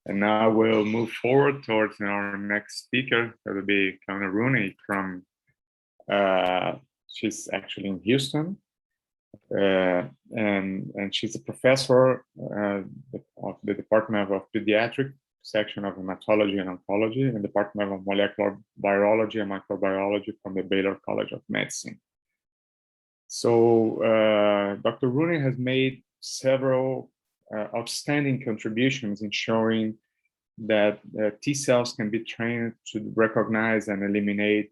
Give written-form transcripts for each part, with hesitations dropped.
And now we'll move forward towards our next speaker. That will be Cliona Rooney from, she's actually in Houston. And she's a professor of the Department of Pediatric section of Hematology and Oncology and Department of Molecular Biology and Microbiology from the Baylor College of Medicine. So Dr. Rooney has made several outstanding contributions in showing that T cells can be trained to recognize and eliminate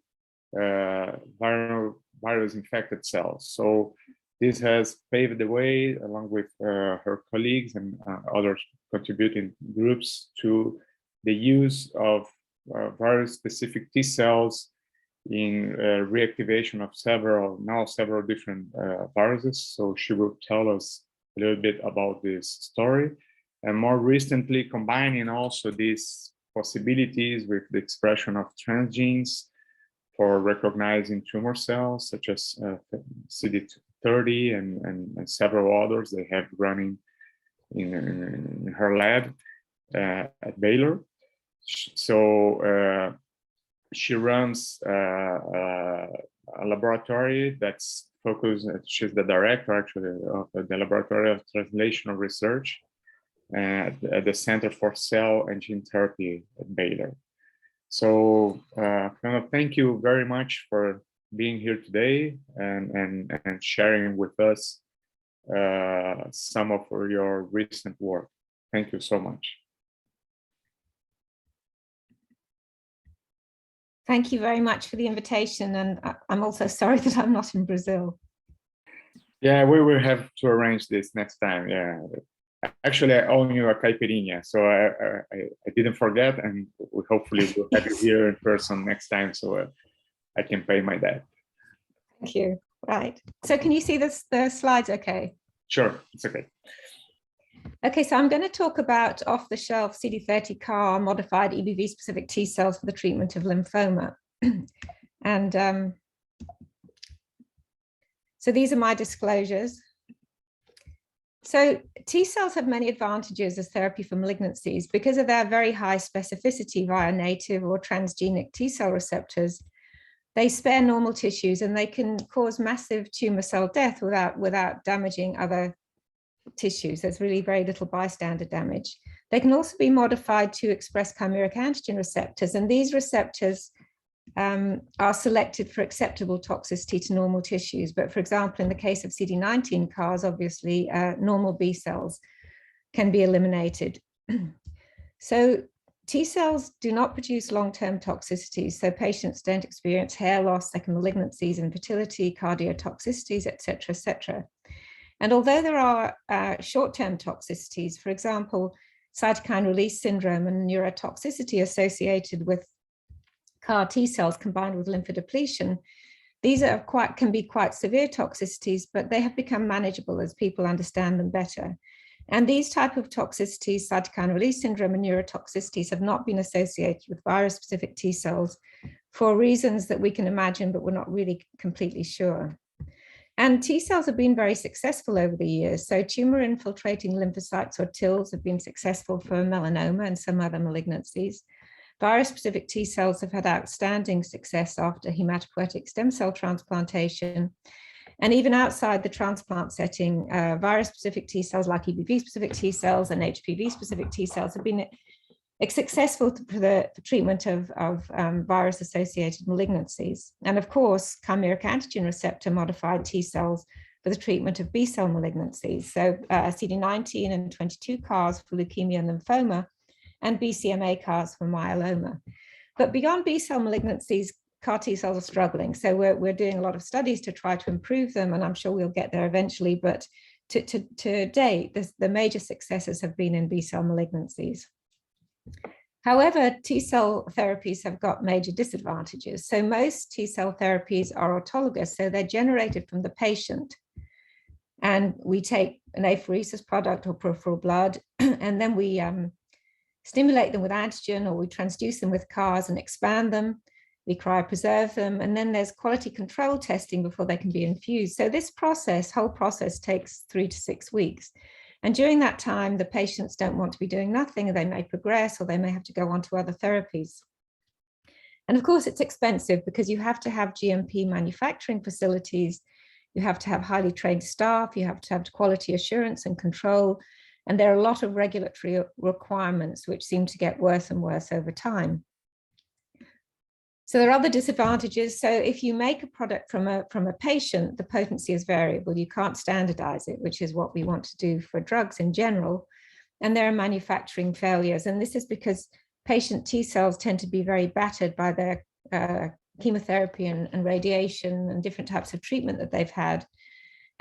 virus-infected cells. So this has paved the way, along with her colleagues and other contributing groups, to the use of virus-specific T cells in reactivation of several different viruses. So she will tell us a little bit about this story, and more recently combining also these possibilities with the expression of transgenes for recognizing tumor cells, such as CD30 and several others they have running in her lab at Baylor. So she runs a laboratory that's focused, she's the director actually of the Laboratory of Translational Research at the Center for Cell and Gene Therapy at Baylor. So thank you very much for being here today and sharing with us some of your recent work. Thank you so much. Thank you very much for the invitation, and I'm also sorry that I'm not in Brazil. Yeah, we will have to arrange this next time. Yeah, actually, I owe you a caipirinha, so I didn't forget, and we hopefully will have you here in person next time, so I can pay my debt. Thank you. Right. So, can you see the slides? Okay. Sure, it's okay. Okay, so I'm going to talk about off-the-shelf CD30 CAR modified EBV-specific T cells for the treatment of lymphoma. And so these are my disclosures. So T cells have many advantages as therapy for malignancies because of their very high specificity via native or transgenic T cell receptors. They spare normal tissues and they can cause massive tumor cell death without damaging other tissues. There's really very little bystander damage. They can also be modified to express chimeric antigen receptors, and these receptors are selected for acceptable toxicity to normal tissues. But for example, in the case of CD19 CARs, obviously normal B cells can be eliminated. So T cells do not produce long-term toxicities, so patients don't experience hair loss, second malignancies, infertility, cardiotoxicities, etc., etc. And although there are short-term toxicities, for example, cytokine release syndrome and neurotoxicity associated with CAR T cells combined with lymphodepletion, these can be quite severe toxicities, but they have become manageable as people understand them better. And these type of toxicities, cytokine release syndrome and neurotoxicities, have not been associated with virus-specific T cells for reasons that we can imagine, but we're not really completely sure. And T cells have been very successful over the years. So tumor infiltrating lymphocytes, or TILs, have been successful for melanoma and some other malignancies. Virus-specific T cells have had outstanding success after hematopoietic stem cell transplantation. And even outside the transplant setting, virus-specific T cells like EBV-specific T cells and HPV-specific T cells have been successful for the treatment of virus-associated malignancies. And of course, chimeric antigen receptor modified T cells for the treatment of B-cell malignancies. So CD19 and 22 CARs for leukemia and lymphoma, and BCMA CARs for myeloma. But beyond B-cell malignancies, CAR T cells are struggling. So we're doing a lot of studies to try to improve them, and I'm sure we'll get there eventually. But to date, the major successes have been in B-cell malignancies. However, T cell therapies have got major disadvantages. So most T cell therapies are autologous, so they're generated from the patient. And we take an apheresis product or peripheral blood, and then we stimulate them with antigen, or we transduce them with CARs and expand them. We cryopreserve them, and then there's quality control testing before they can be infused. So this whole process takes 3 to 6 weeks. And during that time, the patients don't want to be doing nothing, they may progress, or they may have to go on to other therapies. And of course, it's expensive because you have to have GMP manufacturing facilities, you have to have highly trained staff, you have to have quality assurance and control, and there are a lot of regulatory requirements which seem to get worse and worse over time. So there are other disadvantages. So if you make a product from a patient, the potency is variable. You can't standardize it, which is what we want to do for drugs in general. And there are manufacturing failures. And this is because patient T cells tend to be very battered by their chemotherapy and radiation and different types of treatment that they've had.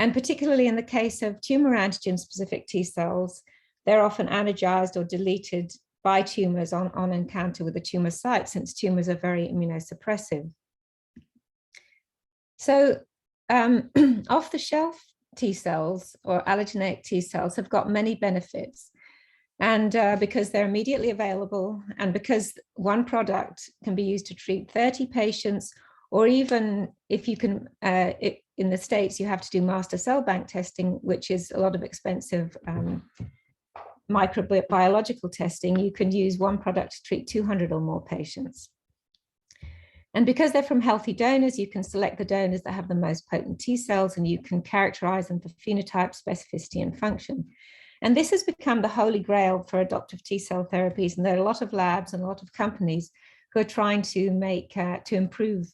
And particularly in the case of tumor antigen specific T cells, they're often energized or deleted by tumors on encounter with the tumor site, since tumors are very immunosuppressive. So off-the-shelf T cells or allogeneic T cells have got many benefits. And because they're immediately available, and because one product can be used to treat 30 patients, or even if you can, in the States, you have to do master cell bank testing, which is a lot of expensive microbiological testing. You can use one product to treat 200 or more patients. And because they're from healthy donors, you can select the donors that have the most potent T cells, and you can characterize them for phenotype, specificity, and function. And this has become the holy grail for adoptive T cell therapies. And there are a lot of labs and a lot of companies who are trying to make, to improve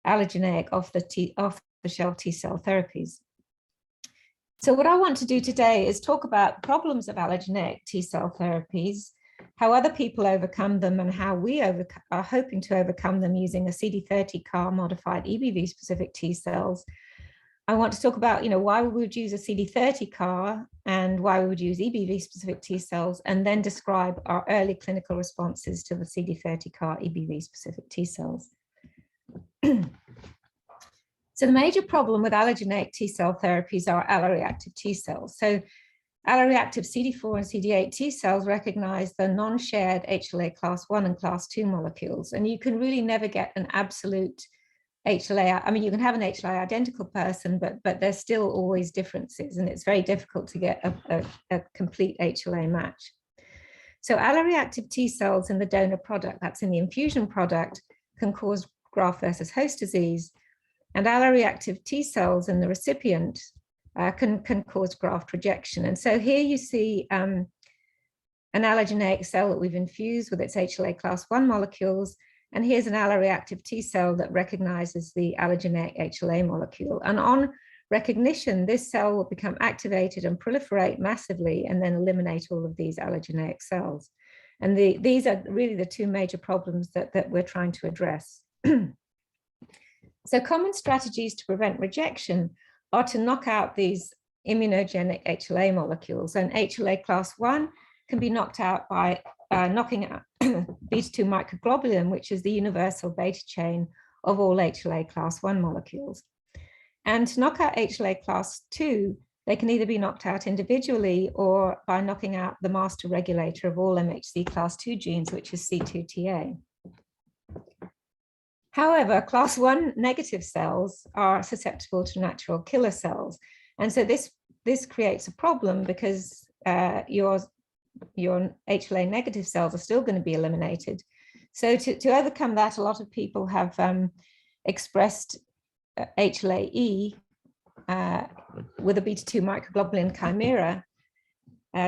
allogeneic off-the-shelf T cell therapies. So what I want to do today is talk about problems of allogeneic T cell therapies, how other people overcome them, and how we are hoping to overcome them using a CD30 CAR modified EBV specific T cells. I want to talk about, why we would use a CD30 CAR and why we would use EBV specific T cells, and then describe our early clinical responses to the CD30 CAR EBV specific T cells. So the major problem with allogeneic T cell therapies are alloreactive T cells. So alloreactive CD4 and CD8 T cells recognize the non-shared HLA class 1 and class 2 molecules. And you can really never get an absolute HLA. I mean, you can have an HLA identical person, but there's still always differences, and it's very difficult to get a complete HLA match. So alloreactive T cells in the donor product, that's in the infusion product, can cause graft versus host disease. And alloreactive T cells in the recipient can cause graft rejection. And so here you see an allogeneic cell that we've infused with its HLA class 1 molecules. And here's an alloreactive T cell that recognizes the allogeneic HLA molecule. And on recognition, this cell will become activated and proliferate massively, and then eliminate all of these allogeneic cells. And these are really the two major problems that we're trying to address. So common strategies to prevent rejection are to knock out these immunogenic HLA molecules. And HLA class 1 can be knocked out by knocking out beta-2 microglobulin, which is the universal beta chain of all HLA class 1 molecules. And to knock out HLA class 2, they can either be knocked out individually or by knocking out the master regulator of all MHC class 2 genes, which is C2TA. However, class 1 negative cells are susceptible to natural killer cells. And so this creates a problem, because your HLA negative cells are still going to be eliminated. So to overcome that, a lot of people have expressed HLA-E with a beta-2 microglobulin chimera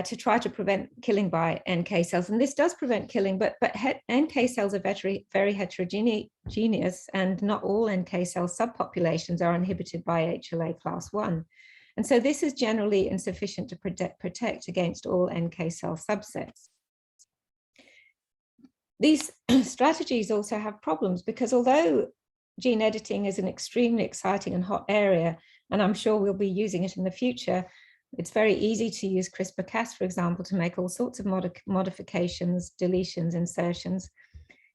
to try to prevent killing by NK cells. And this does prevent killing, but NK cells are very heterogeneous, and not all NK cell subpopulations are inhibited by HLA class 1. And so this is generally insufficient to protect against all NK cell subsets. These strategies also have problems, because although gene editing is an extremely exciting and hot area, and I'm sure we'll be using it in the future, it's very easy to use CRISPR-Cas, for example, to make all sorts of modifications, deletions, insertions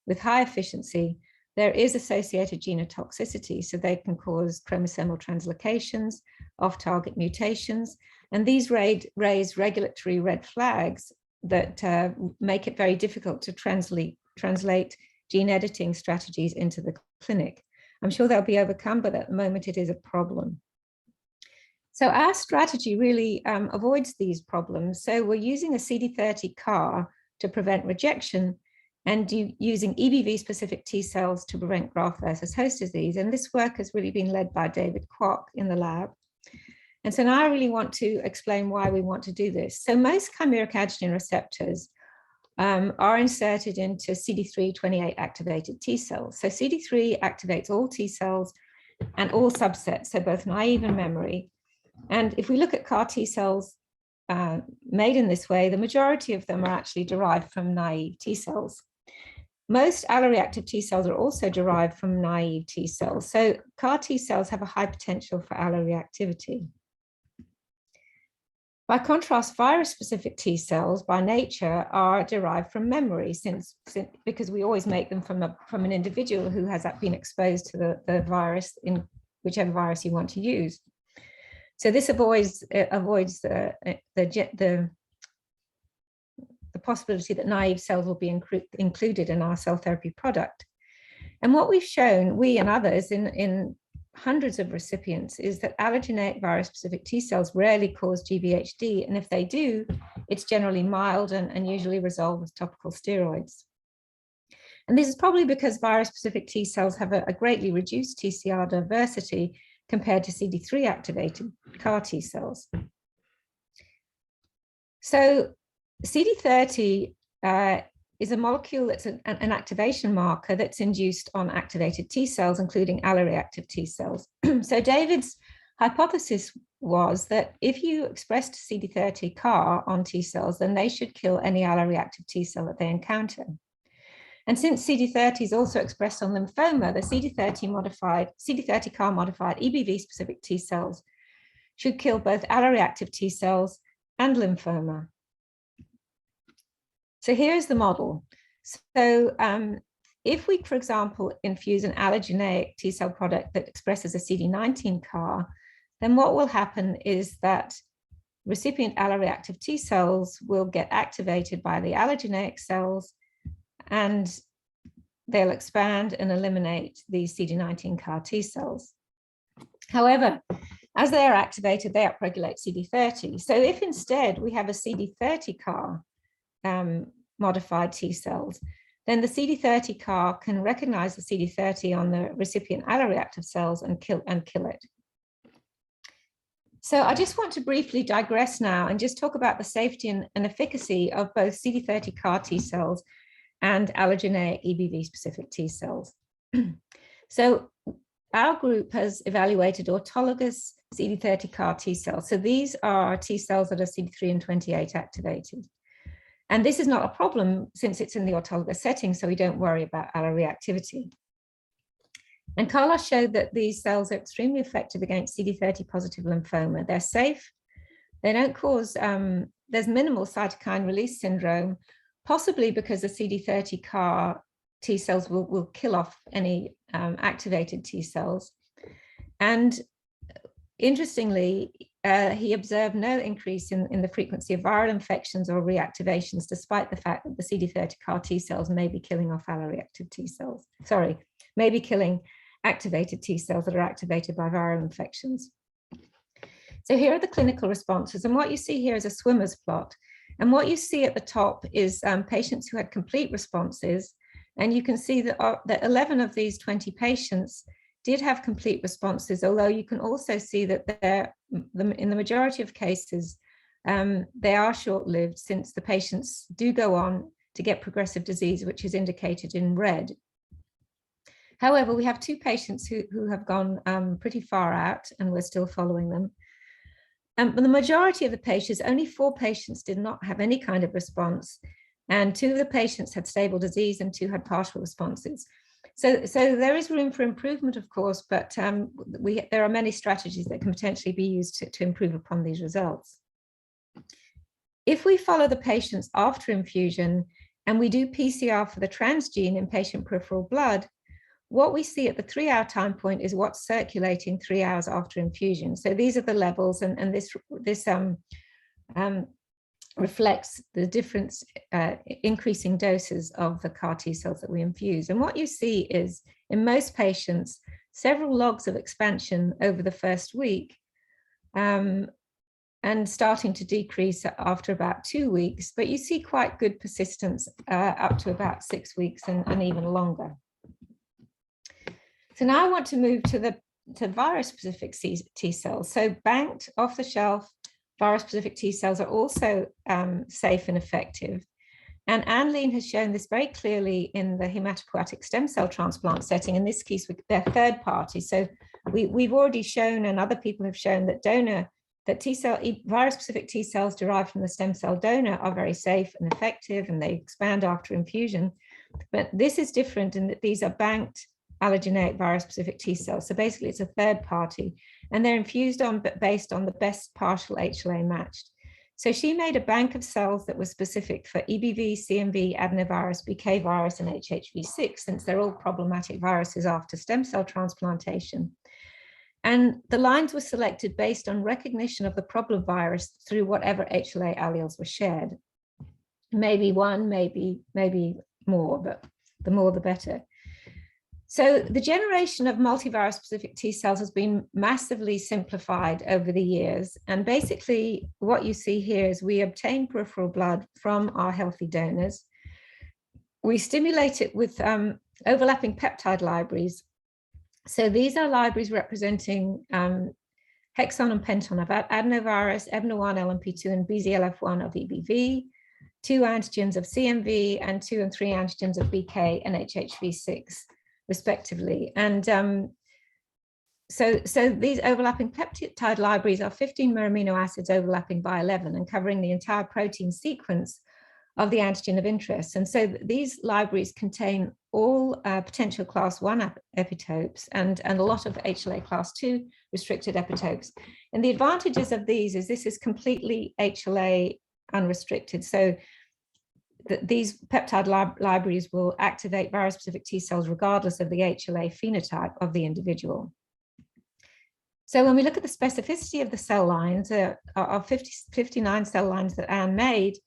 with high efficiency. There is associated genotoxicity, so they can cause chromosomal translocations, off-target mutations, and these raise regulatory red flags that make it very difficult to translate gene editing strategies into the clinic. I'm sure they'll be overcome, but at the moment it is a problem. So our strategy really avoids these problems. So we're using a CD30 CAR to prevent rejection and using EBV-specific T cells to prevent graft versus host disease. And this work has really been led by David Kwok in the lab. And so now I really want to explain why we want to do this. So most chimeric antigen receptors are inserted into CD3/28 activated T cells. So CD3 activates all T cells and all subsets, so both naive and memory. And if we look at CAR T cells made in this way, the majority of them are actually derived from naive T cells. Most alloreactive T cells are also derived from naive T cells. So CAR T cells have a high potential for alloreactivity. By contrast, virus-specific T cells by nature are derived from memory because we always make them from an individual who has been exposed to the virus in whichever virus you want to use. So this avoids the possibility that naive cells will be included in our cell therapy product. And what we've shown, we and others in hundreds of recipients, is that allogeneic virus-specific T cells rarely cause GVHD. And if they do, it's generally mild and usually resolved with topical steroids. And this is probably because virus-specific T cells have a greatly reduced TCR diversity compared to CD3 activated CAR T cells. So CD30 is a molecule that's an activation marker that's induced on activated T cells, including alloreactive T cells. So David's hypothesis was that if you expressed CD30 CAR on T cells, then they should kill any alloreactive T cell that they encounter. And since CD30 is also expressed on lymphoma, the CD30 CAR modified EBV-specific T cells should kill both alloreactive T cells and lymphoma. So here's the model. So if we, for example, infuse an allogeneic T cell product that expresses a CD19 CAR, then what will happen is that recipient alloreactive T cells will get activated by the allogeneic cells, and they'll expand and eliminate these CD19 CAR T cells. However, as they are activated, they upregulate CD30. So if instead we have a CD30 CAR modified T cells, then the CD30 CAR can recognize the CD30 on the recipient alloreactive cells and kill it. So I just want to briefly digress now and just talk about the safety and efficacy of both CD30 CAR T cells and allogeneic EBV-specific T cells. So our group has evaluated autologous CD30 CAR T cells. So these are T cells that are CD3 and 28 activated. And this is not a problem since it's in the autologous setting, so we don't worry about alloreactivity. And Carlos showed that these cells are extremely effective against CD30 positive lymphoma. They're safe, they don't cause, there's minimal cytokine release syndrome, possibly because the CD30 CAR T cells will kill off any activated T cells. And interestingly, he observed no increase in the frequency of viral infections or reactivations, despite the fact that the CD30 CAR T cells may be killing off alloreactive T cells. Sorry, may be killing activated T cells that are activated by viral infections. So here are the clinical responses. And what you see here is a swimmer's plot. And what you see at the top is patients who had complete responses. And you can see that 11 of these 20 patients did have complete responses, although you can also see that in the majority of cases, they are short-lived, since the patients do go on to get progressive disease, which is indicated in red. However, we have 2 patients who have gone pretty far out, and we're still following them. But the majority of the patients, only 4 patients did not have any kind of response, and 2 of the patients had stable disease and 2 had partial responses. So there is room for improvement, of course, but there are many strategies that can potentially be used to improve upon these results. If we follow the patients after infusion and we do PCR for the transgene in patient peripheral blood, what we see at the 3-hour time point is what's circulating 3 hours after infusion. So these are the levels, and this reflects the difference, increasing doses of the CAR T cells that we infuse. And what you see is, in most patients, several logs of expansion over the first week, and starting to decrease after about 2 weeks, but you see quite good persistence up to about 6 weeks and even longer. So now I want to move to virus-specific T cells. So banked off-the-shelf virus-specific T cells are also safe and effective. And Anne-Leen has shown this very clearly in the hematopoietic stem cell transplant setting. In this case, they're third party. So we've already shown, and other people have shown, that virus-specific T cells derived from the stem cell donor are very safe and effective, and they expand after infusion. But this is different in that these are banked allogeneic virus-specific T cells. So basically, it's a third party, and they're infused based on the best partial HLA matched. So she made a bank of cells that was specific for EBV, CMV, adenovirus, BK virus, and HHV6, since they're all problematic viruses after stem cell transplantation. And the lines were selected based on recognition of the problem virus through whatever HLA alleles were shared. Maybe one, maybe more, but the more the better. So the generation of multivirus specific T cells has been massively simplified over the years. And basically what you see here is we obtain peripheral blood from our healthy donors. We stimulate it with overlapping peptide libraries. So these are libraries representing hexon and penton of adenovirus, EBNA1, LMP2, and BZLF1 of EBV, 2 antigens of CMV, and 2 and 3 antigens of BK and HHV6. Respectively. And so these overlapping peptide libraries are 15 mer amino acids overlapping by 11 and covering the entire protein sequence of the antigen of interest. And so these libraries contain all potential class 1 epitopes and a lot of HLA class 2 restricted epitopes. And the advantages of these is this is completely HLA unrestricted. So these peptide libraries will activate virus-specific T cells regardless of the HLA phenotype of the individual. So when we look at the specificity of the cell lines, of 59 cell lines that Anne made,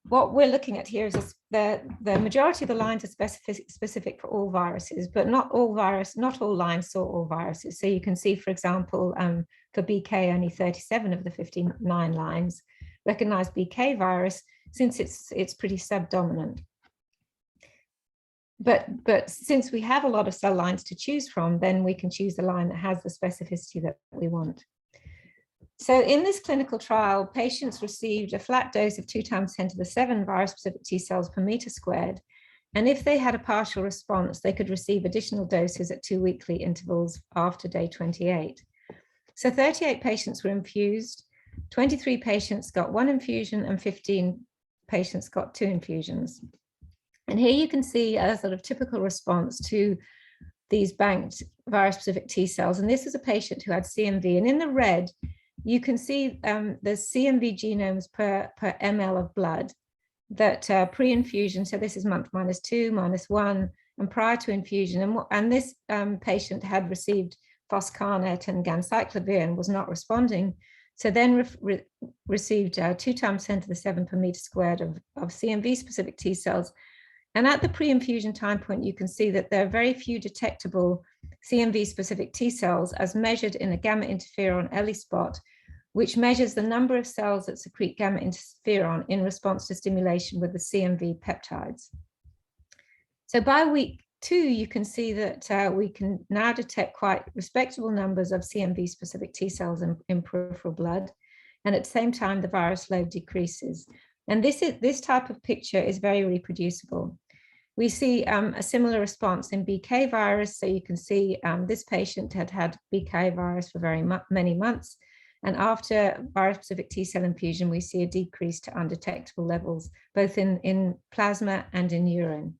what we're looking at here is the majority of the lines are specific for all viruses, but not all lines saw all viruses. So you can see, for example, for BK, only 37 of the 59 lines recognize BK virus, since it's pretty subdominant. But since we have a lot of cell lines to choose from, then we can choose the line that has the specificity that we want. So in this clinical trial, patients received a flat dose of 2 × 10⁷ virus-specific T cells per meter squared. And if they had a partial response, they could receive additional doses at 2 weekly intervals after day 28. So 38 patients were infused, 23 patients got 1 infusion, and 15 patients got 2 infusions. And here you can see a sort of typical response to these banked virus-specific T cells. And this is a patient who had CMV. And in the red, you can see the CMV genomes per ml of blood that pre-infusion, so this is month -2, -1, and prior to infusion. And this patient had received foscarnet and ganciclovir and was not responding. So then received 2 × 10⁷ per meter squared of CMV-specific T cells. And at the pre-infusion time point, you can see that there are very few detectable CMV-specific T cells as measured in a gamma interferon ELISpot, which measures the number of cells that secrete gamma interferon in response to stimulation with the CMV peptides. So by week 2, you can see that we can now detect quite respectable numbers of CMV-specific T cells in peripheral blood. And at the same time, the virus load decreases. And this type of picture is very reproducible. We see a similar response in BK virus. So you can see this patient had BK virus for very many months. And after virus-specific T cell infusion, we see a decrease to undetectable levels, both in plasma and in urine.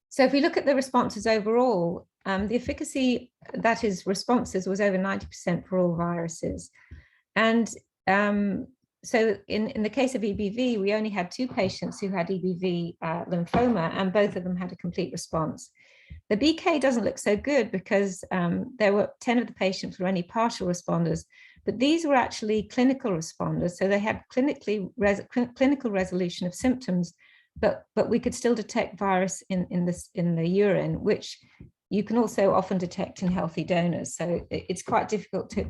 So if we look at the responses overall, the efficacy, that is responses, was over 90% for all viruses. And so in the case of EBV, we only had 2 patients who had EBV lymphoma, and both of them had a complete response. The BK doesn't look so good because there were 10 of the patients were only partial responders, but these were actually clinical responders. So they had clinical resolution of symptoms, but we could still detect virus in the urine, which you can also often detect in healthy donors. So it's quite difficult to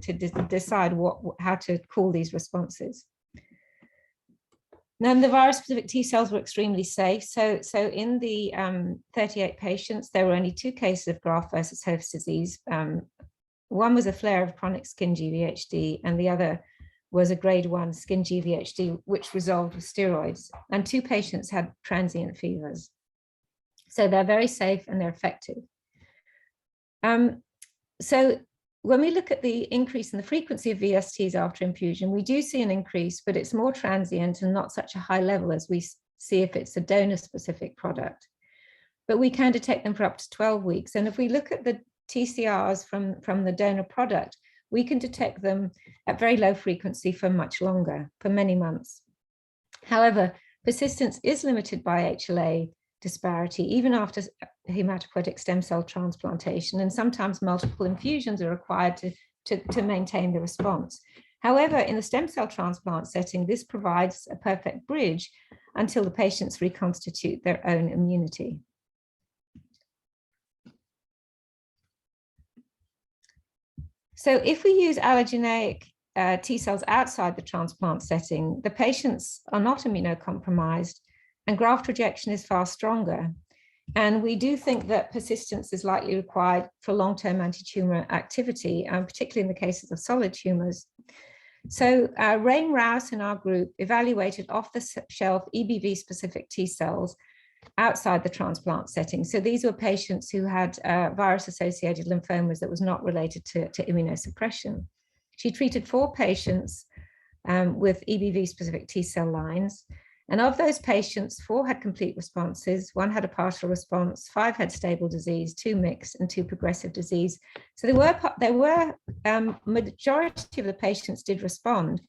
decide how to call these responses. Now, the virus-specific T cells were extremely safe. So in the 38 patients, there were only 2 cases of graft versus host disease. One was a flare of chronic skin GVHD, and the other was a grade 1 skin GVHD, which resolved with steroids. And 2 patients had transient fevers. So they're very safe and they're effective. So when we look at the increase in the frequency of VSTs after infusion, we do see an increase, but it's more transient and not such a high level as we see if it's a donor-specific product. But we can detect them for up to 12 weeks. And if we look at the TCRs from the donor product, we can detect them at very low frequency for much longer, for many months. However, persistence is limited by HLA disparity, even after hematopoietic stem cell transplantation, and sometimes multiple infusions are required to maintain the response. However, in the stem cell transplant setting, this provides a perfect bridge until the patients reconstitute their own immunity. So if we use allogeneic T cells outside the transplant setting, the patients are not immunocompromised and graft rejection is far stronger. And we do think that persistence is likely required for long-term anti-tumor activity, particularly in the cases of solid tumors. So Rain Rouse in our group evaluated off-the-shelf EBV-specific T cells outside the transplant setting. So these were patients who had virus-associated lymphomas that was not related to immunosuppression. She treated 4 patients with EBV-specific T cell lines. And of those patients, 4 had complete responses, 1 had a partial response, 5 had stable disease, 2 mixed, and 2 progressive disease. So majority of the patients did respond.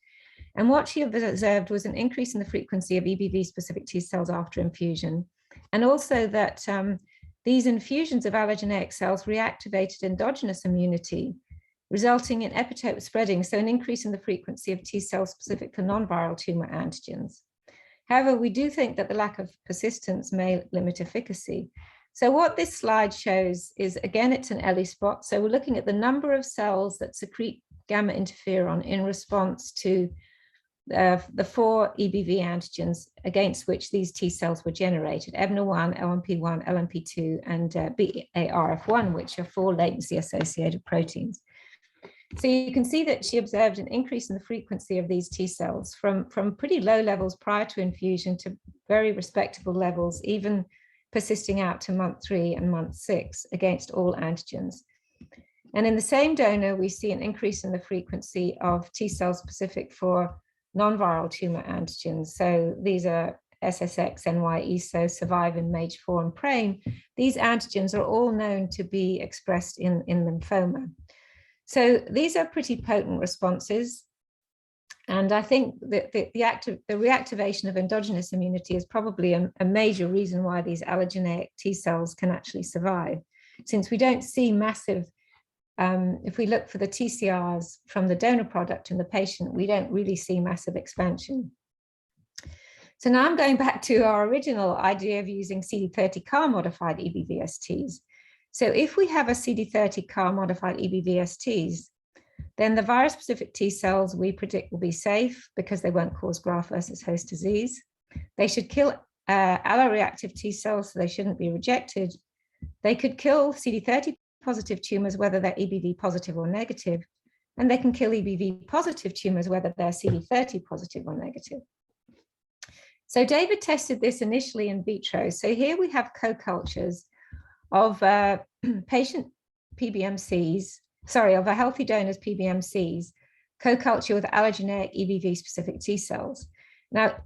And what she observed was an increase in the frequency of EBV-specific T cells after infusion, and also that these infusions of allogeneic cells reactivated endogenous immunity, resulting in epitope spreading, so an increase in the frequency of T cells specific for non-viral tumor antigens. However, we do think that the lack of persistence may limit efficacy. So what this slide shows is, again, it's an ELISpot. So we're looking at the number of cells that secrete gamma interferon in response to the 4 EBV antigens against which these T cells were generated: EBNA1, LMP1, LMP2, and BARF1, which are 4 latency-associated proteins. So you can see that she observed an increase in the frequency of these T cells from pretty low levels prior to infusion to very respectable levels, even persisting out to month 3 and month 6 against all antigens. And in the same donor, we see an increase in the frequency of T cells specific for non-viral tumor antigens. So these are SSX, NY, ESO, Survivin, MAGE4, and PRAME. These antigens are all known to be expressed in lymphoma. So these are pretty potent responses. And I think that the reactivation of endogenous immunity is probably a major reason why these allogeneic T cells can actually survive, since we don't see massive, if we look for the TCRs from the donor product in the patient, we don't really see massive expansion. So now I'm going back to our original idea of using CD30 CAR modified EBVSTs. So if we have a CD30 CAR modified EBVSTs, then the virus-specific T cells we predict will be safe because they won't cause graft versus host disease. They should kill alloreactive T cells, so they shouldn't be rejected. They could kill CD30 positive tumors, whether they're EBV positive or negative, and they can kill EBV positive tumors, whether they're CD30 positive or negative. So David tested this initially in vitro. So here we have co-cultures of patient PBMCs, of a healthy donors PBMCs, co-culture with allogeneic EBV-specific T cells. Now,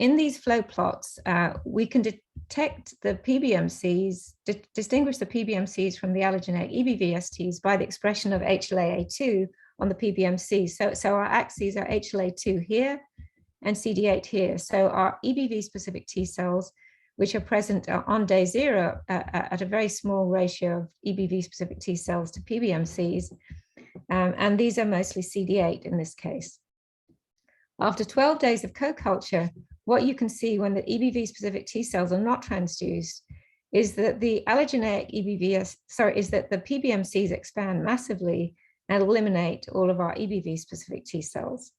in these flow plots, we can detect the PBMCs, distinguish the PBMCs from the allogeneic EBVSTs by the expression of HLA-A2 on the PBMCs. So our axes are HLA-2 here and CD8 here. So our EBV-specific T cells, which are present on day 0 at a very small ratio of EBV-specific T cells to PBMCs, and these are mostly CD8 in this case. After 12 days of co-culture, what you can see when the EBV-specific T cells are not transduced is that the allogeneic is that the PBMCs expand massively and eliminate all of our EBV-specific T cells.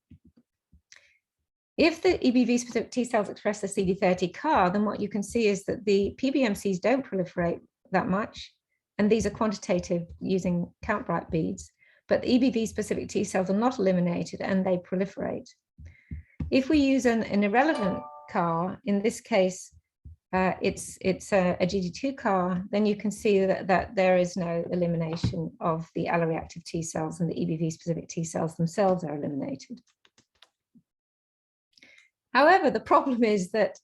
If the EBV-specific T cells express the CD30 CAR, then what you can see is that the PBMCs don't proliferate that much, and these are quantitative using count-bright beads, but the EBV-specific T cells are not eliminated and they proliferate. If we use an irrelevant CAR, in this case, it's a GD2 CAR, then you can see that there is no elimination of the alloreactive T cells, and the EBV-specific T cells themselves are eliminated. However, the problem is that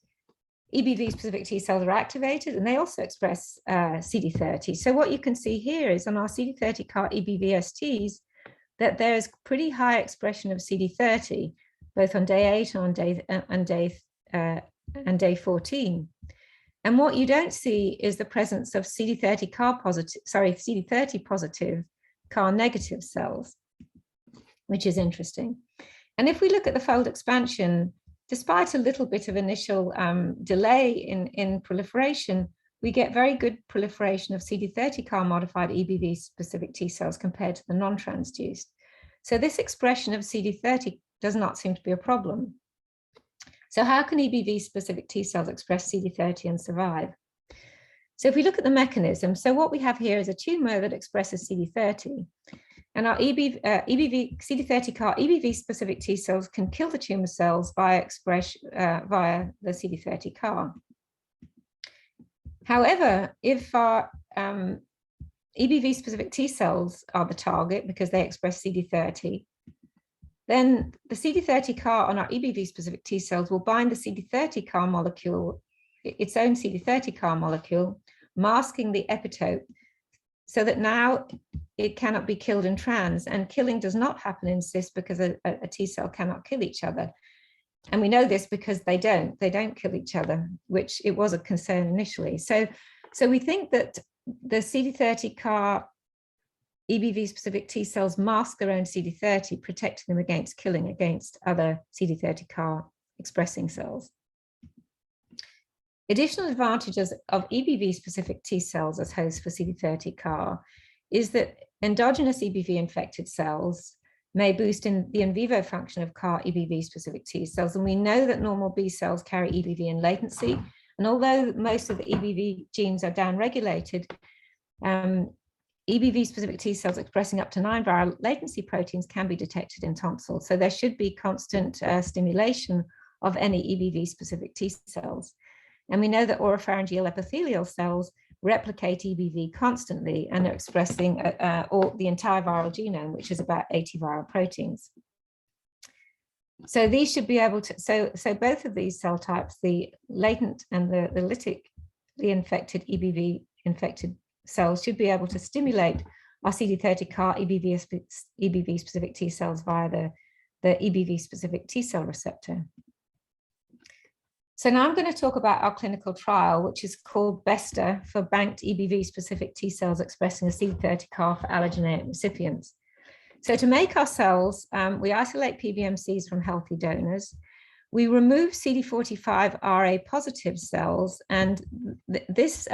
EBV-specific T cells are activated and they also express CD30. So what you can see here is on our CD30 CAR EBVSTs that there is pretty high expression of CD30, both on day 8 and on day 14. And what you don't see is the presence of CD30 positive CAR negative cells, which is interesting. And if we look at the fold expansion, despite a little bit of initial delay in proliferation, we get very good proliferation of CD30 CAR modified EBV specific T cells compared to the non-transduced. So this expression of CD30 does not seem to be a problem. So how can EBV-specific T cells express CD30 and survive? So if we look at the mechanism, so what we have here is a tumor that expresses CD30, and our CD30 CAR EBV-specific T cells can kill the tumor cells via the CD30 CAR. However, if our EBV-specific T cells are the target because they express CD30, then the CD30 CAR on our EBV-specific T cells will bind the CD30 CAR molecule, its own CD30 CAR molecule, masking the epitope, so that now it cannot be killed in trans, and killing does not happen in cis because a T cell cannot kill each other. And we know this because they don't kill each other, which it was a concern initially. So we think that the CD30 CAR EBV-specific T cells mask their own CD30, protecting them against killing against other CD30 CAR expressing cells. Additional advantages of EBV-specific T cells as hosts for CD30 CAR is that endogenous EBV-infected cells may boost in vivo function of CAR EBV-specific T cells, and we know that normal B cells carry EBV in latency, and although most of the EBV genes are downregulated, EBV-specific T cells expressing up to 9 viral latency proteins can be detected in tonsils. So there should be constant stimulation of any EBV-specific T cells. And we know that oropharyngeal epithelial cells replicate EBV constantly and are expressing the entire viral genome, which is about 80 viral proteins. So these should be able to, so both of these cell types, the latent and the lytically infected EBV-infected cells, should be able to stimulate our CD30 CAR EBV-specific T cells via the EBV-specific T cell receptor. So now I'm going to talk about our clinical trial, which is called BESTA, for banked EBV-specific T cells expressing a CD30 CAR for allogeneic recipients. So to make our cells, we isolate PBMCs from healthy donors. We remove CD45RA positive cells, and this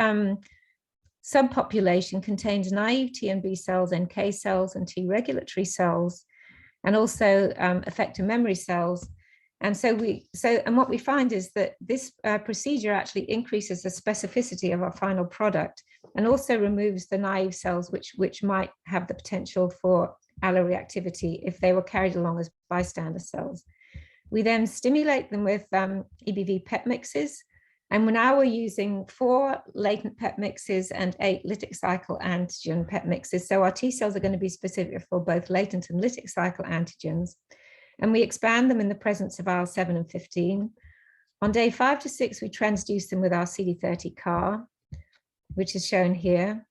subpopulation contains naive T and B cells, NK cells, and T regulatory cells, and also effector memory cells. And and what we find is that this procedure actually increases the specificity of our final product, and also removes the naive cells which might have the potential for alloreactivity if they were carried along as bystander cells. We then stimulate them with EBV PET mixes, and now we're using 4 latent PET mixes and 8 lytic cycle antigen PET mixes. So our T cells are going to be specific for both latent and lytic cycle antigens. And we expand them in the presence of IL-7 and 15. On day 5 to 6, we transduce them with our CD30 CAR, which is shown here.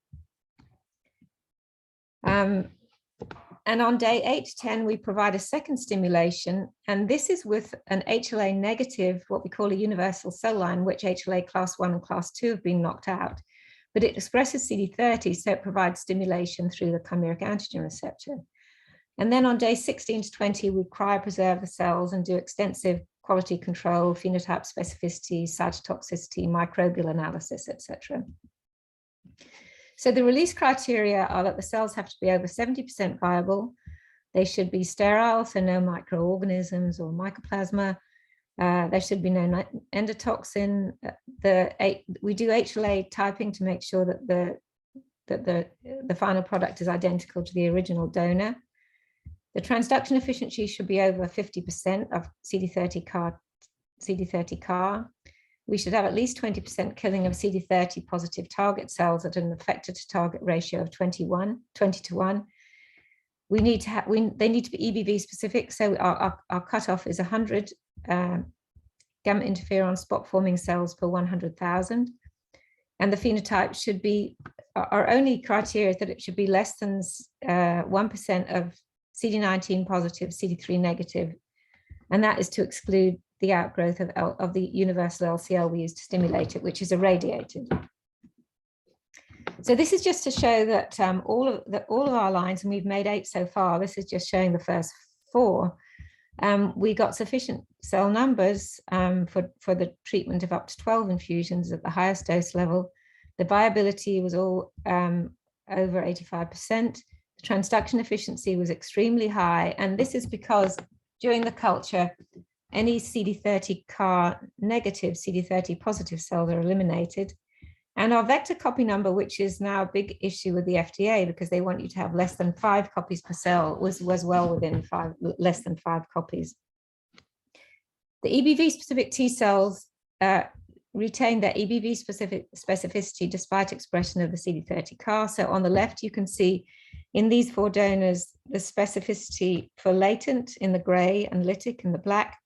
And on day 8 to 10, we provide a second stimulation, and this is with an HLA negative, what we call a universal cell line, which HLA class 1 and class 2 have been knocked out, but it expresses CD30, so it provides stimulation through the chimeric antigen receptor. And then on day 16 to 20, we cryopreserve the cells and do extensive quality control, phenotype specificity, cytotoxicity, microbial analysis, etc. So the release criteria are that the cells have to be over 70% viable. They should be sterile, so no microorganisms or mycoplasma. There should be no endotoxin. We do HLA typing to make sure that the final product is identical to the original donor. The transduction efficiency should be over 50% of CD30 CAR. We should have at least 20% killing of CD30 positive target cells at an effector to target ratio of 20 to 1. They need to be EBV specific. So our cutoff is 100 gamma interferon spot forming cells per 100,000. And the phenotype should be, our only criteria is that it should be less than 1% of CD19 positive, CD3 negative. And that is to exclude the outgrowth of the universal LCL we use to stimulate it, which is irradiated. So this is just to show that all of our lines, and we've made 8 so far, this is just showing the first 4, we got sufficient cell numbers for the treatment of up to 12 infusions at the highest dose level. The viability was all over 85%. The transduction efficiency was extremely high. And this is because during the culture, any CD30 CAR negative, CD30 positive cells are eliminated. And our vector copy number, which is now a big issue with the FDA because they want you to have less than 5 copies per cell, was well within less than 5 copies. The EBV specific T cells retain their EBV specific specificity despite expression of the CD30 CAR. So on the left, you can see in these 4 donors, the specificity for latent in the gray and lytic in the black,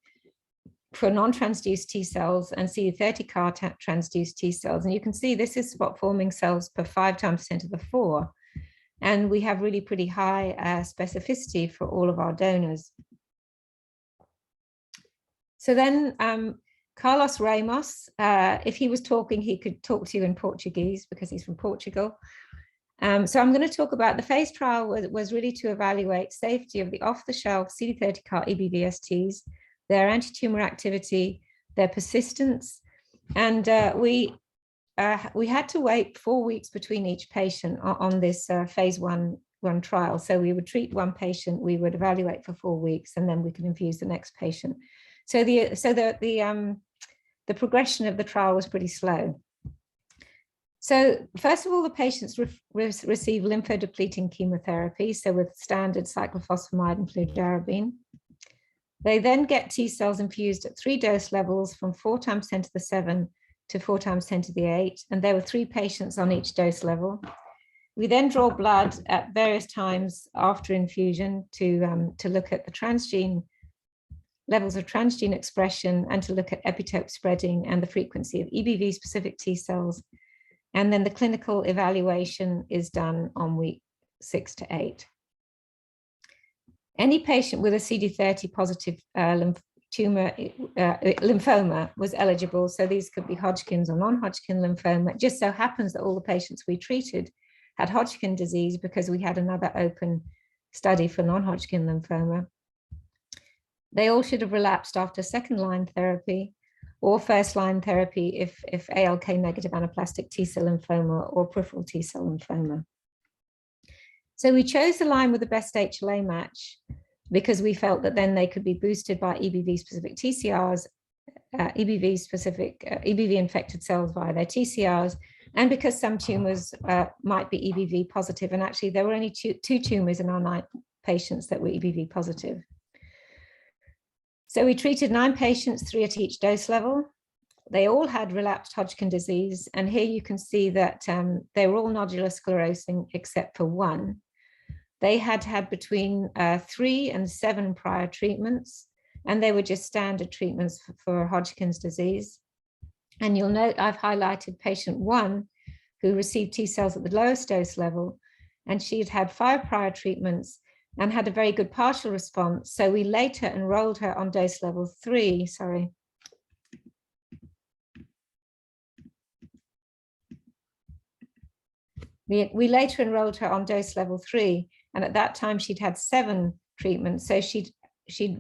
for non-transduced T cells and CD30 CAR transduced T cells. And you can see this is spot forming cells per 5 times 10 to the 4. And we have really pretty high specificity for all of our donors. So then Carlos Ramos, if he was talking, he could talk to you in Portuguese because he's from Portugal. So I'm going to talk about the phase trial was really to evaluate safety of the off-the-shelf CD30 CAR EBVSTs, their anti-tumor activity, their persistence, and we had to wait 4 weeks between each patient on this phase 1 trial. So we would treat one patient, we would evaluate for 4 weeks, and then we could infuse the next patient. So the progression of the trial was pretty slow. So first of all, the patients receive lymphodepleting chemotherapy, so with standard cyclophosphamide and fludarabine. They then get T cells infused at 3 dose levels from 4 times 10 to the 7 to 4 times 10 to the 8, and there were 3 patients on each dose level. We then draw blood at various times after infusion to look at the transgene levels of transgene expression and to look at epitope spreading and the frequency of EBV specific T cells. And then the clinical evaluation is done on week 6 to 8. Any patient with a CD30 positive lymphoma was eligible. So these could be Hodgkin's or non-Hodgkin lymphoma. It just so happens that all the patients we treated had Hodgkin disease because we had another open study for non-Hodgkin lymphoma. They all should have relapsed after second-line therapy or first-line therapy if ALK negative anaplastic T-cell lymphoma or peripheral T-cell lymphoma. So we chose the line with the best HLA match because we felt that then they could be boosted by EBV-specific TCRs, EBV-infected cells via their TCRs, and because some tumors might be EBV positive, and actually there were only two tumors in our 9 patients that were EBV positive. So we treated 9 patients, 3 at each dose level. They all had relapsed Hodgkin disease, and here you can see that they were all nodular sclerosing except for 1. They had had between 3 and 7 prior treatments, and they were just standard treatments for Hodgkin's disease. And you'll note I've highlighted patient 1 who received T cells at the lowest dose level, and she had had 5 prior treatments and had a very good partial response. So we later enrolled her on dose level 3, We later enrolled her on dose level 3, and at that time she'd had 7 treatments. So she'd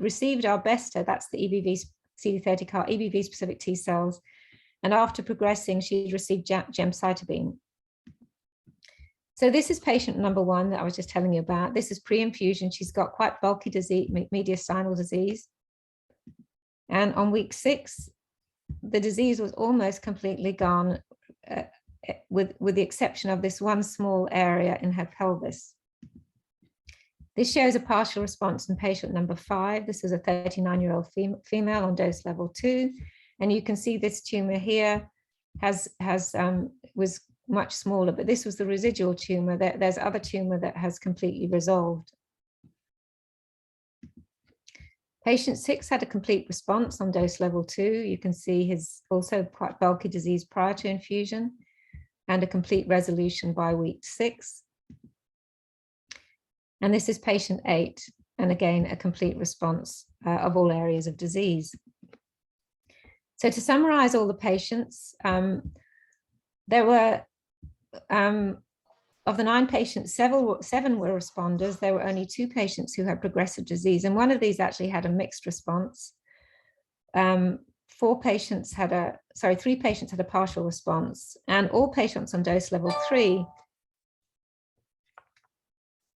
received our Besta, that's the EBV CD30 CAR EBV specific T cells. And after progressing, she'd received gemcitabine. So this is patient number 1 that I was just telling you about. This is pre-infusion. She's got quite bulky disease, mediastinal disease. And on week 6, the disease was almost completely gone, with the exception of this one small area in her pelvis. This shows a partial response in patient number 5. This is a 39-year-old female on dose level 2. And you can see this tumor here was much smaller, but this was the residual tumor. There's other tumor that has completely resolved. Patient 6 had a complete response on dose level 2. You can see his also quite bulky disease prior to infusion and a complete resolution by week 6. And this is patient 8, and again, a complete response of all areas of disease. So to summarize all the patients, there were, of the 9 patients, 7 were responders. There were only 2 patients who had progressive disease, and one of these actually had a mixed response. 3 patients had a partial response, and all patients on dose level 3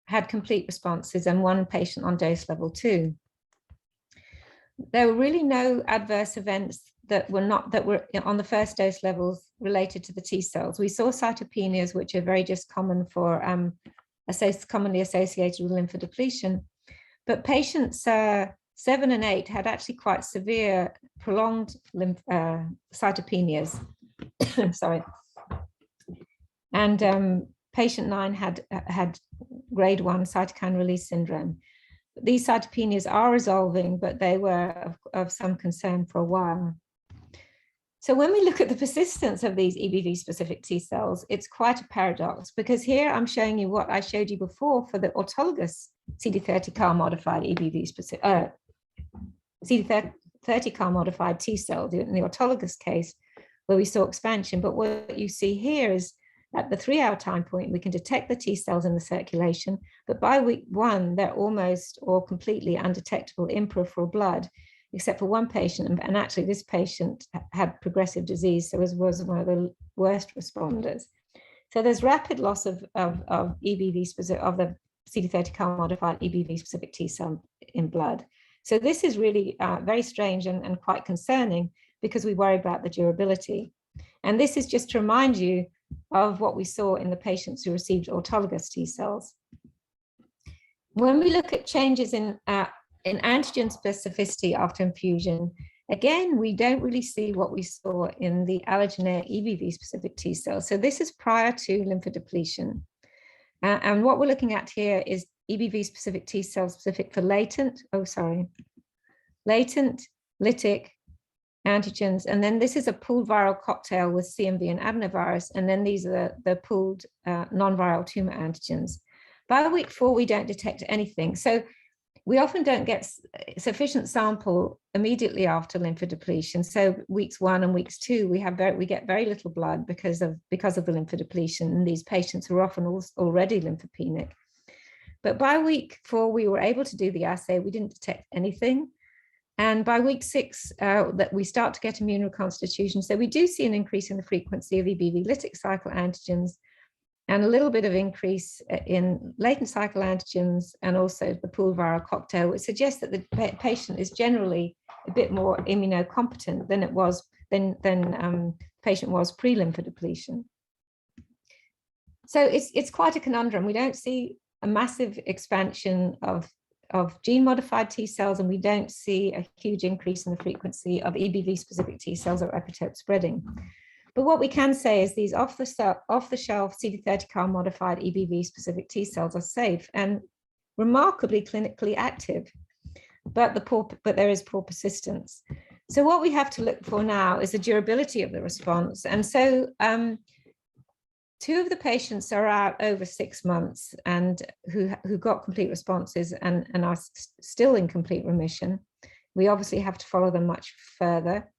had complete responses, and 1 patient on dose level 2. There were really no adverse events that were on the first dose levels related to the T cells. We saw cytopenias, which are very just common for commonly associated with lymphodepletion, but patients 7 and 8 had actually quite severe prolonged cytopenias. Sorry, and patient 9 had grade 1 cytokine release syndrome. These cytopenias are resolving, but they were of some concern for a while. So when we look at the persistence of these EBV-specific T cells, it's quite a paradox, because here I'm showing you what I showed you before for the autologous CD30 CAR-modified EBV-specific, CD30 CAR-modified T cells in the autologous case, where we saw expansion. But what you see here is at the 3-hour time point, we can detect the T cells in the circulation, but by week 1, they're almost or completely undetectable in peripheral blood, except for 1 patient. And actually this patient had progressive disease, so was one of the worst responders. So there's rapid loss of EBV specific, of the CD30 CAR-modified EBV specific T cell in blood. So this is really very strange and quite concerning, because we worry about the durability. And this is just to remind you of what we saw in the patients who received autologous T cells. When we look at changes in antigen specificity after infusion, again, we don't really see what we saw in the allogeneic EBV-specific T cells. So this is prior to lymphodepletion. And what we're looking at here is EBV-specific T cells specific for latent, lytic antigens. And then this is a pooled viral cocktail with CMV and adenovirus. And then these are the pooled non-viral tumor antigens. By week 4, we don't detect anything. So we often don't get sufficient sample immediately after lymphodepletion. So weeks 1 and weeks 2, we get very little blood because of the lymphodepletion in these patients who are often already lymphopenic. But by week 4, we were able to do the assay. We didn't detect anything. And by week 6, that we start to get immune reconstitution. So we do see an increase in the frequency of EBV lytic cycle antigens, and a little bit of increase in latent cycle antigens, and also the pooled viral cocktail, which suggests that the patient is generally a bit more immunocompetent than the patient was pre-lymphodepletion. So it's quite a conundrum. We don't see a massive expansion of gene-modified T cells, and we don't see a huge increase in the frequency of EBV-specific T cells or epitope spreading. But what we can say is these off-the-shelf CD30 CAR-modified EBV-specific T cells are safe and remarkably clinically active, but there is poor persistence. So what we have to look for now is the durability of the response. And so 2 of the patients are out over 6 months and who got complete responses and are still in complete remission. We obviously have to follow them much further.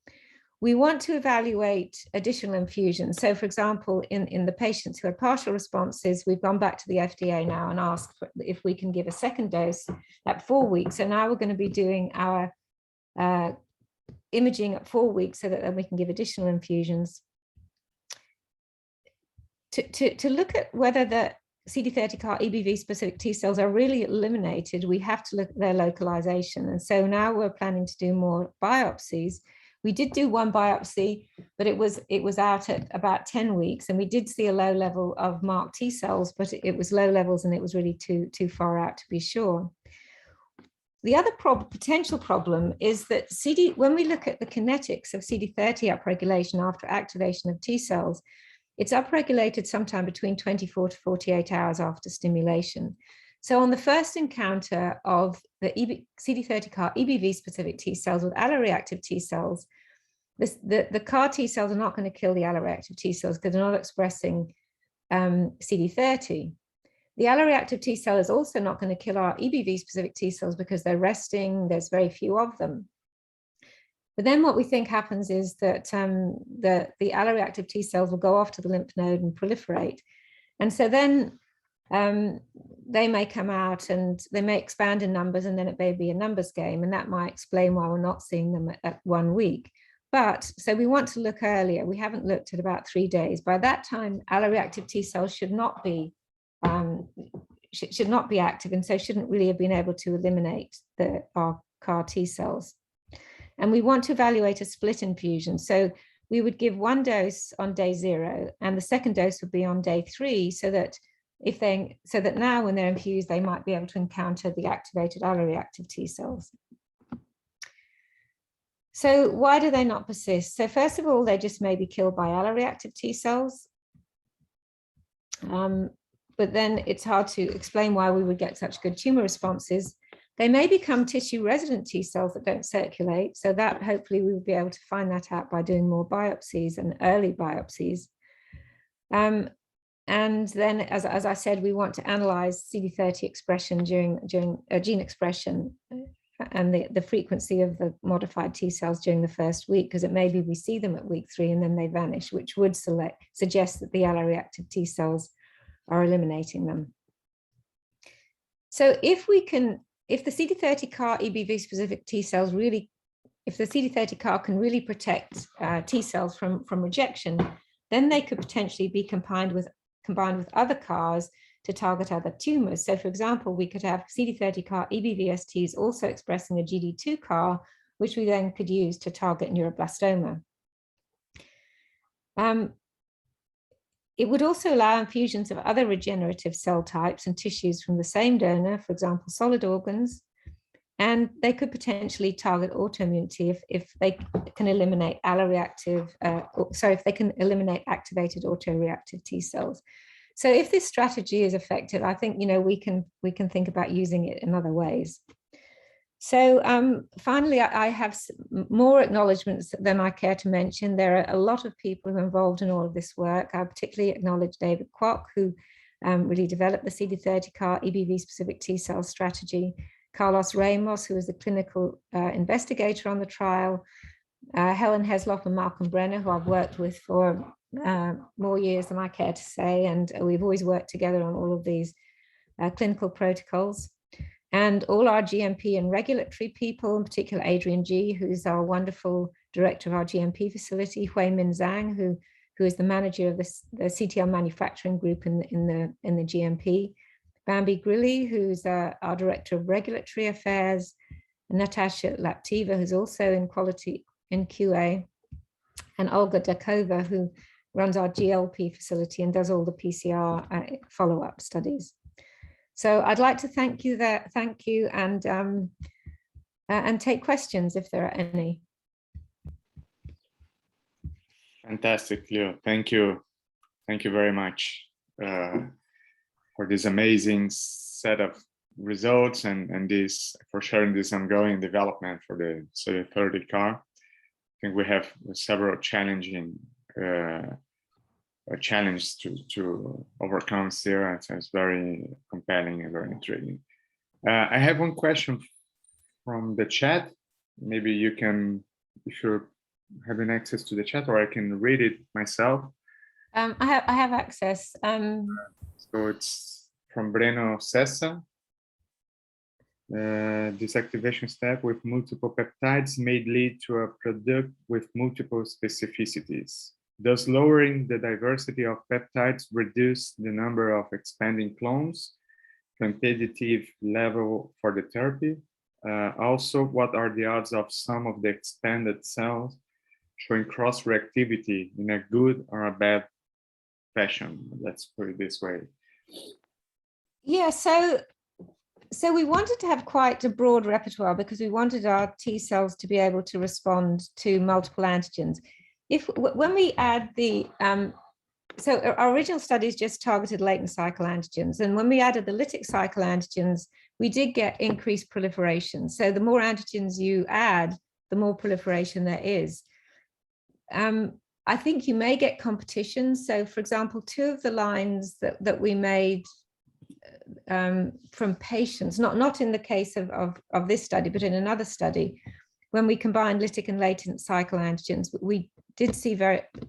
We want to evaluate additional infusions. So for example, in the patients who had partial responses, we've gone back to the FDA now and asked if we can give a second dose at 4 weeks. So now we're going to be doing our imaging at 4 weeks so that then we can give additional infusions. To look at whether the CD30 CAR EBV specific T cells are really eliminated, we have to look at their localization. And so now we're planning to do more biopsies. We did do one biopsy, but it was out at about 10 weeks, and we did see a low level of marked T cells, but it was low levels and it was really too far out to be sure. The other potential problem is that when we look at the kinetics of CD30 upregulation after activation of T cells, it's upregulated sometime between 24 to 48 hours after stimulation. So on the first encounter of the CD30 CAR EBV specific T cells with alloreactive T cells, the CAR T cells are not going to kill the alloreactive T cells because they're not expressing CD30. The alloreactive T cell is also not going to kill our EBV specific T cells because they're resting, there's very few of them. But then what we think happens is that the alloreactive T cells will go off to the lymph node and proliferate. And so then they may come out and they may expand in numbers, and then it may be a numbers game. And that might explain why we're not seeing them at 1 week. But so we want to look earlier. We haven't looked at about 3 days. By that time, alloreactive T cells should not be active, and so shouldn't really have been able to eliminate our CAR T cells. And we want to evaluate a split infusion. So we would give 1 dose on day 0, and the second dose would be on day 3, so that now when they're infused, they might be able to encounter the activated alloreactive T cells. So why do they not persist? So first of all, they just may be killed by alloreactive T cells. But then it's hard to explain why we would get such good tumor responses. They may become tissue resident T cells that don't circulate. So that hopefully we will be able to find that out by doing more biopsies and early biopsies. And then, as I said, we want to analyze CD30 expression during gene expression and the frequency of the modified T cells during the first week, because it may be we see them at week 3 and then they vanish, which would suggest that the alloreactive T cells are eliminating them. So if the CD30 CAR EBV specific T cells if the CD30 CAR can really protect T cells from rejection, then they could potentially be combined with other CARs to target other tumors. So for example, we could have CD30 CAR EBVSTs also expressing a GD2 CAR, which we then could use to target neuroblastoma. It would also allow infusions of other regenerative cell types and tissues from the same donor, for example, solid organs, and they could potentially target autoimmunity if they can eliminate if they can eliminate activated autoreactive T cells. So if this strategy is effective, I think we can think about using it in other ways. So finally, I have more acknowledgements than I care to mention. There are a lot of people who are involved in all of this work. I particularly acknowledge David Kwok, who really developed the CD30 CAR EBV specific T cell strategy, Carlos Ramos, who is the clinical investigator on the trial, Helen Hesloff and Malcolm Brenner, who I've worked with for more years than I care to say, and we've always worked together on all of these clinical protocols. And all our GMP and regulatory people, in particular Adrian G, who's our wonderful director of our GMP facility, Hui-Min Zhang, who is the manager of the CTL manufacturing group in the GMP, Bambi Grilli, who's our director of regulatory affairs, Natasha Laptiva, who's also in quality in QA, and Olga Dakova, who runs our GLP facility and does all the PCR follow-up studies. So I'd like to thank you and take questions if there are any. Fantastic, Leo. Thank you. Thank you very much for this amazing set of results and for sharing this ongoing development for the CD30 CAR. I think we have several challenging challenge to overcome here. So it's very compelling and very intriguing. I have one question from the chat. Maybe you can, if you're having access to the chat, or I can read it myself. I have access. So it's from Breno Sessa. This activation step with multiple peptides may lead to a product with multiple specificities. Thus, lowering the diversity of peptides reduce the number of expanding clones, quantitative level for the therapy. Also, what are the odds of some of the expanded cells showing cross-reactivity in a good or a bad fashion? Let's put it this way. Yeah, so we wanted to have quite a broad repertoire because we wanted our T cells to be able to respond to multiple antigens. When we add the, so our original studies just targeted latent cycle antigens. And when we added the lytic cycle antigens, we did get increased proliferation. So the more antigens you add, the more proliferation there is. I think you may get competition. So for example, 2 of the lines that we made from patients, not in the case of this study, but in another study, when we combined lytic and latent cycle antigens, we did see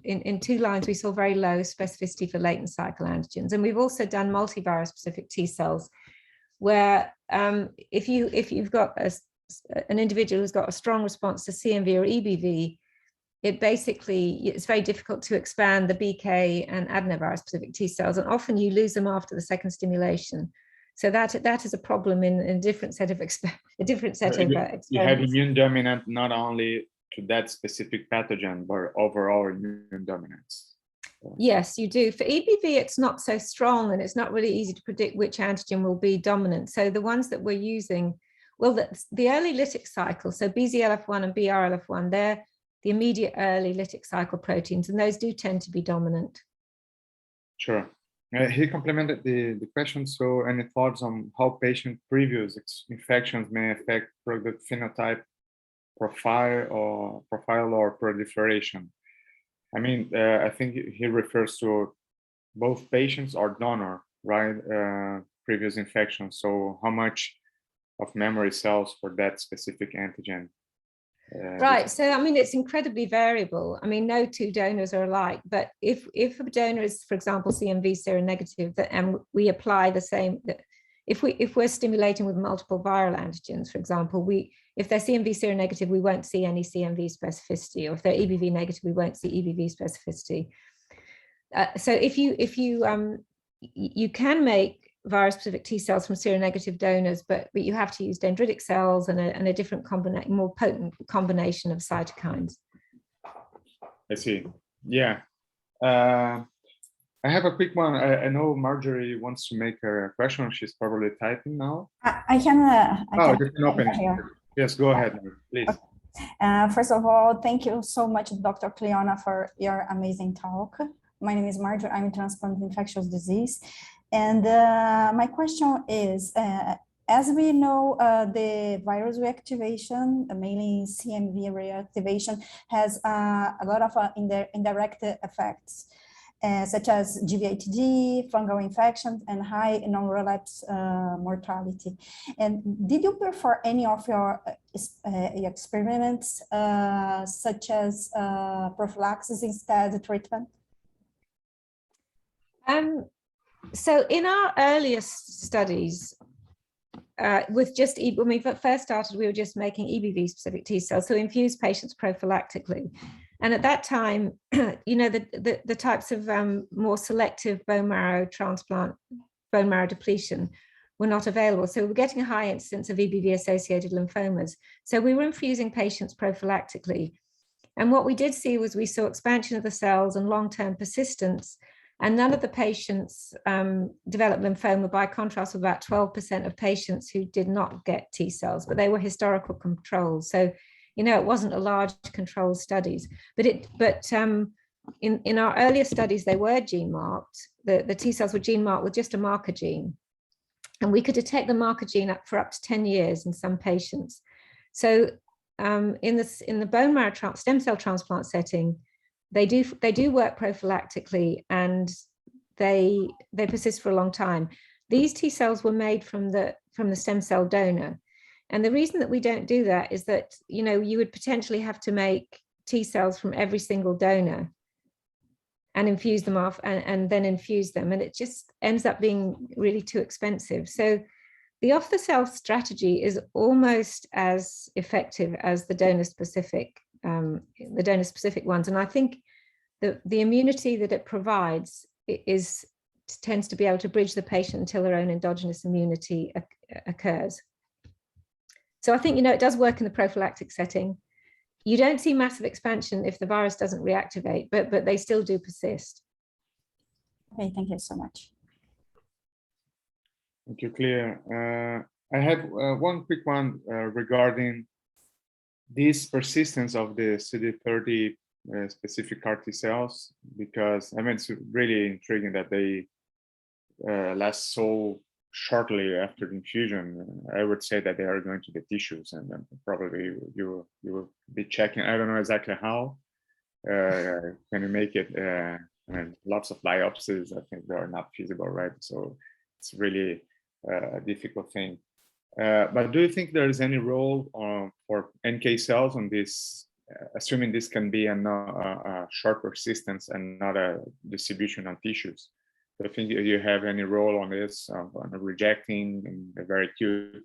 in 2 lines, we saw very low specificity for latent cycle antigens. And we've also done multivirus specific T cells, where if you've got an individual who's got a strong response to CMV or EBV, it's very difficult to expand the BK and adenovirus specific T cells, and often you lose them after the second stimulation. So that is a problem in a different set of experiments. You have immune dominant not only to that specific pathogen, but overall immune dominance. Yes, you do. For EBV, it's not so strong, and it's not really easy to predict which antigen will be dominant. So the ones that we're using, well, the early lytic cycle, so BZLF1 and BRLF1, they're the immediate early lytic cycle proteins, and those do tend to be dominant. Sure. He complemented the question. So, any thoughts on how patient previous infections may affect product phenotype profile or proliferation? I mean, I think he refers to both patients or donor, right? Previous infection. So, how much of memory cells for that specific antigen? Right. So, I mean, it's incredibly variable. I mean, no 2 donors are alike, but if a donor is, for example, CMV seronegative, and we apply the same, if we're stimulating with multiple viral antigens, for example, if they're CMV seronegative, we won't see any CMV specificity, or if they're EBV negative, we won't see EBV specificity. So if you can make virus-specific T cells from seronegative donors, but you have to use dendritic cells and a different more potent combination of cytokines. I see. Yeah. I have a quick one. I know Marjorie wants to make a question. She's probably typing now. I can open it. Yes, go ahead, please. Okay. First of all, thank you so much, Dr. Cliona, for your amazing talk. My name is Marjorie. I'm a transplant infectious disease. And my question is, as we know, the virus reactivation, mainly CMV reactivation, has a lot of indirect effects, such as GVHD, fungal infections, and high non-relapse mortality. And did you perform any of your experiments, such as prophylaxis instead of treatment? So in our earliest studies, when we first started, we were just making EBV specific T cells, so infuse patients prophylactically. And at that time, you know, the types of more selective bone marrow transplant, bone marrow depletion were not available. So we were getting a high incidence of EBV-associated lymphomas. So we were infusing patients prophylactically. And what we did see was we saw expansion of the cells and long-term persistence. And none of the patients developed lymphoma, by contrast with about 12% of patients who did not get T cells, but they were historical controls. So, you know, it wasn't a large control studies, but in our earlier studies, they were gene marked. The T cells were gene marked with just a marker gene. And we could detect the marker gene for up to 10 years in some patients. So in the bone marrow stem cell transplant setting, they do work prophylactically, and they persist for a long time. These T cells were made from the stem cell donor. And the reason that we don't do that is that, you know, you would potentially have to make T cells from every single donor and infuse them off and then infuse them. And it just ends up being really too expensive. So the off-the-shelf strategy is almost as effective as the donor-specific ones. And I think the immunity that it provides tends to be able to bridge the patient until their own endogenous immunity occurs. So I think, it does work in the prophylactic setting. You don't see massive expansion if the virus doesn't reactivate, but they still do persist. Okay, thank you so much. Thank you, Claire. I have one quick one regarding this persistence of the CD30 specific CAR T cells, because it's really intriguing that they last so shortly after the infusion. I would say that they are going to the tissues, and then probably you will be checking. I don't know exactly how. Can you make it? Lots of biopsies, I think they are not feasible, right? So it's really a difficult thing. But do you think there is any role for NK cells on this, assuming this can be a short persistence and not a distribution on tissues? Do you think you have any role on this, on rejecting in a very acute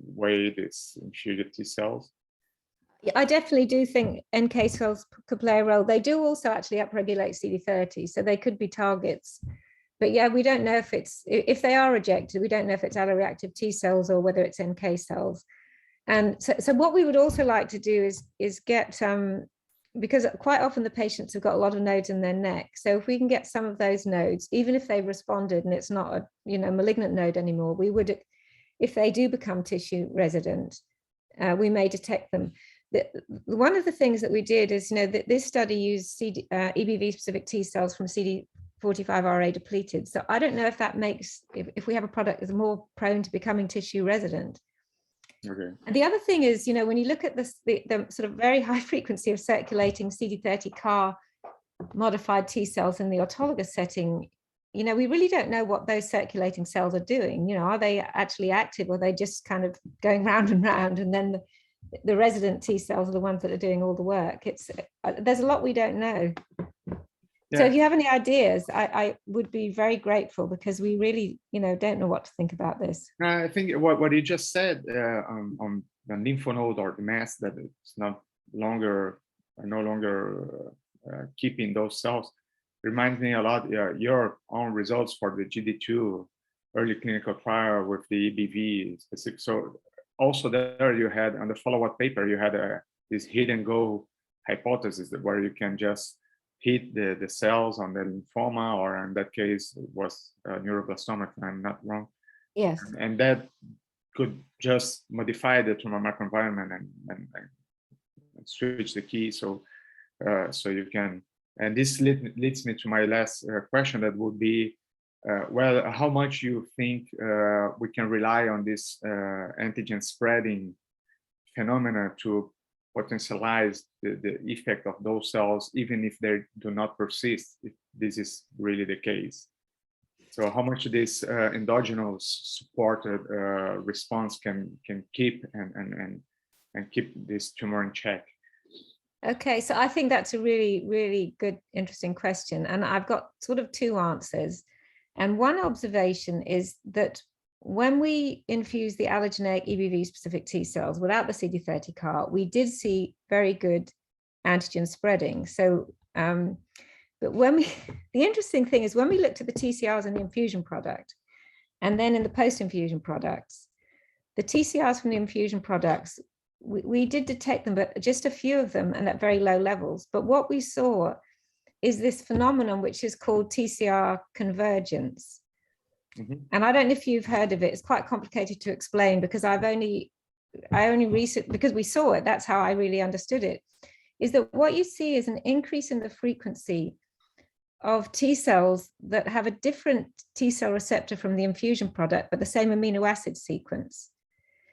way this infused T cells? I definitely do think NK cells could play a role. They do also actually upregulate CD30, so they could be targets. But yeah, we don't know if they are rejected, we don't know if it's alloreactive T cells or whether it's NK cells. And so what we would also like to do is get, because quite often the patients have got a lot of nodes in their neck. So if we can get some of those nodes, even if they've responded and it's not a malignant node anymore, we would, if they do become tissue resident, we may detect them. One of the things that we did is, that this study used EBV specific T cells from CD45RA depleted. So I don't know if that makes, if we have a product that's more prone to becoming tissue resident. Okay. And the other thing is, when you look at the sort of very high frequency of circulating CD30 CAR modified T cells in the autologous setting, we really don't know what those circulating cells are doing. Are they actually active, or are they just kind of going round and round, and then the resident T cells are the ones that are doing all the work? There's a lot we don't know. Yeah. So if you have any ideas, I would be very grateful, because we really, don't know what to think about this. I think what you just said on the lymph node or the mass, that it's no longer keeping those cells, reminds me a lot your own results for the GD2 early clinical trial with the EBV specific. So also there you had, on the follow-up paper, you had this hit and go hypothesis where you can just hit the cells on the lymphoma, or in that case it was neuroblastoma, if I'm not wrong. Yes. And that could just modify the tumor microenvironment and switch the key. So you can, and this leads me to my last question, that would be, well, how much you think we can rely on this antigen spreading phenomena to potentialize the effect of those cells, even if they do not persist, if this is really the case? So how much this endogenous supported response can keep and keep this tumor in check? Okay, so I think that's a really, really good, interesting question. And I've got sort of two answers. And one observation is that when we infuse the allogeneic EBV specific T cells without the CD30 CAR, we did see very good antigen spreading. So, but the interesting thing is, when we looked at the TCRs in the infusion product and then in the post-infusion products, the TCRs from the infusion products, we did detect them, but just a few of them and at very low levels. But what we saw is this phenomenon, which is called Tcr Convergence. Mm-hmm. And I don't know if you've heard of it. It's quite complicated to explain, because I only recently, because we saw it, that's how I really understood it, is that what you see is an increase in the frequency of T cells that have a different T cell receptor from the infusion product, but the same amino acid sequence.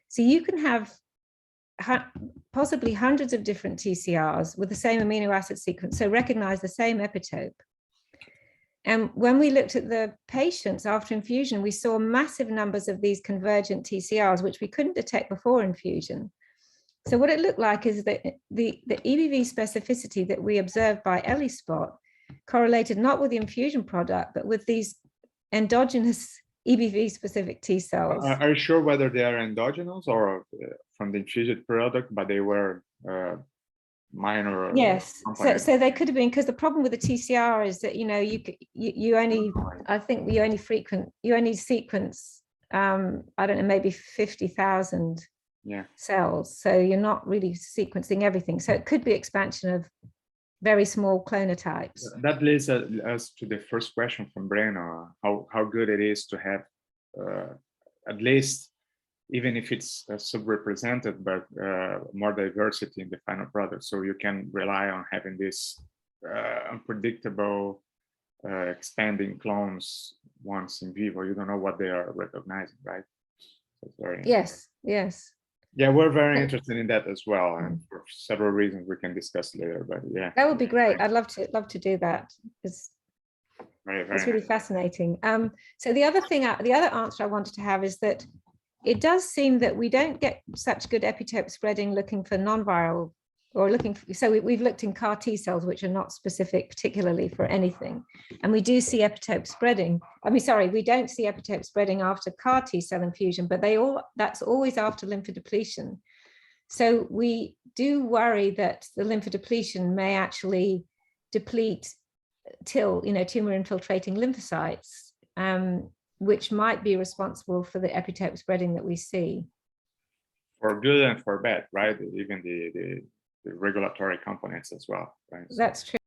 So you can have possibly hundreds of different TCRs with the same amino acid sequence, so recognize the same epitope. And when we looked at the patients after infusion, we saw massive numbers of these convergent TCRs, which we couldn't detect before infusion. So what it looked like is that the EBV specificity that we observed by ELISpot correlated not with the infusion product, but with these endogenous EBV specific T cells. Are you sure whether they are endogenous or from the infused product, but they were minor? Yes, so they could have been, because the problem with the TCR is that you only, I think you only sequence I don't know, maybe 50,000 cells, so you're not really sequencing everything. So it could be expansion of very small clonotypes. That leads us to the first question from Breno, how good it is to have at least, even if it's subrepresented, but more diversity in the final product. So you can rely on having this unpredictable expanding clones once in vivo. You don't know what they are recognizing, right? That's very yes. Yeah, we're very interested in that as well, and for several reasons we can discuss later. But yeah, that would be great. I'd love to do that. It's really fascinating. So the other answer I wanted to have is that it does seem that we don't get such good epitope spreading looking for non-viral, or we've looked in CAR T cells, which are not specific particularly for anything, and we do see epitope spreading. We don't see epitope spreading after CAR T cell infusion, but that's always after lymphodepletion. So we do worry that the lymphodepletion may actually deplete tumor infiltrating lymphocytes, which might be responsible for the epitope spreading that we see. For good and for bad, right? Even the regulatory components as well, right? That's true.